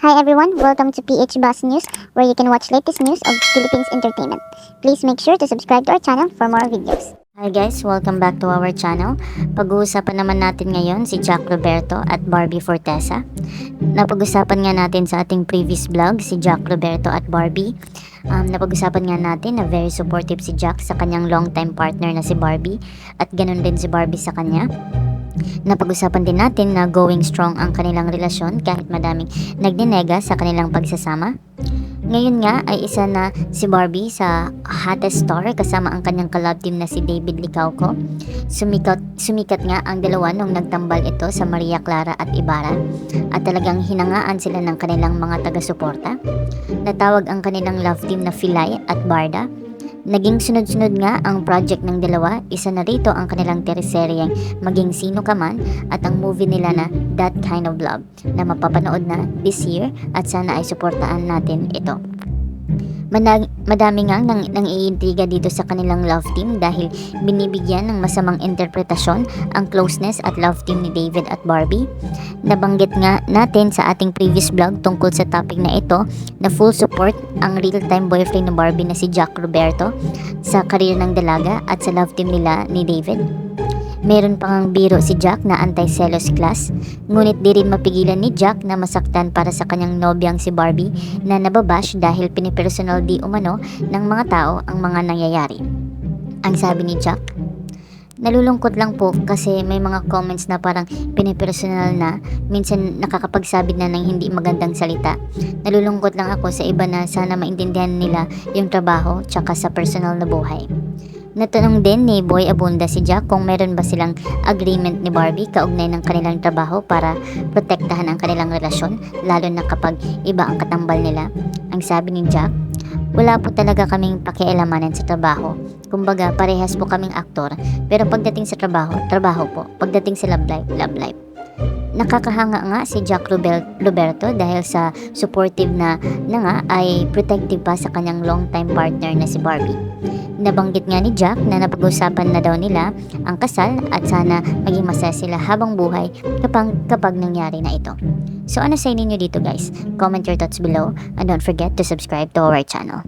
Hi everyone, welcome to PH Bus News, where you can watch latest news of Philippines entertainment. Please make sure to subscribe to our channel for more videos. Hi guys, welcome back to our channel. Pag-uusapan naman natin ngayon si Jack Roberto at Barbie Fortesa. Napag-usapan nga natin sa ating previous vlog si Jack Roberto at Barbie. Napag-usapan nga natin na very supportive si Jack sa kanyang long-time partner na si Barbie at ganun din si Barbie sa kanya. Napag-usapan din natin na going strong ang kanilang relasyon kahit madaming nagninega sa kanilang pagsasama. Ngayon nga ay isa na si Barbie sa hottest star kasama ang kanyang ka-love team na si David Licauco. Sumikat nga ang dalawa nung nagtambal ito sa Maria Clara at Ibarra at talagang hinangaan sila ng kanilang mga taga-suporta. Natawag ang kanilang love team na Filay at Barda. Naging sunod-sunod nga ang project ng dalawa, isa na rito ang kanilang teleseryeng Maging Sino Ka Man at ang movie nila na That Kind of Love na mapapanood na this year at sana ay suportaan natin ito. Madami nga nang iintriga dito sa kanilang love team dahil binibigyan ng masamang interpretasyon ang closeness at love team ni David at Barbie. Nabanggit nga natin sa ating previous vlog tungkol sa topic na ito na full support ang real-time boyfriend ng Barbie na si Jack Roberto sa karir ng dalaga at sa love team nila ni David. Meron pang biro si Jack na anti-selos class, ngunit di rin mapigilan ni Jack na masaktan para sa kanyang nobyang si Barbie na nababash dahil pinipersonal di umano ng mga tao ang mga nangyayari. Ang sabi ni Jack, "Nalulungkot lang po kasi may mga comments na parang pinipersonal na, minsan nakakapagsabit na ng hindi magandang salita. Nalulungkot lang ako sa iba na sana maintindihan nila yung trabaho tsaka sa personal na buhay." Natanong din ni Boy Abunda si Jack kung meron ba silang agreement ni Barbie kaugnay ng kanilang trabaho para protektahan ang kanilang relasyon, lalo na kapag iba ang katambal nila. Ang sabi ni Jack, "Wala po talaga kaming pakialamanan sa trabaho. Kumbaga parehas po kaming aktor, pero pagdating sa trabaho, trabaho po. Pagdating sa love life, love life." Nakakahanga nga si Jack Roberto dahil sa supportive na nga ay protective pa sa kanyang long-time partner na si Barbie. Nabanggit nga ni Jack na napag-usapan na daw nila ang kasal at sana maging masaya sila habang buhay kapag nangyari na ito. So ano sa inyo dito guys? Comment your thoughts below and don't forget to subscribe to our channel.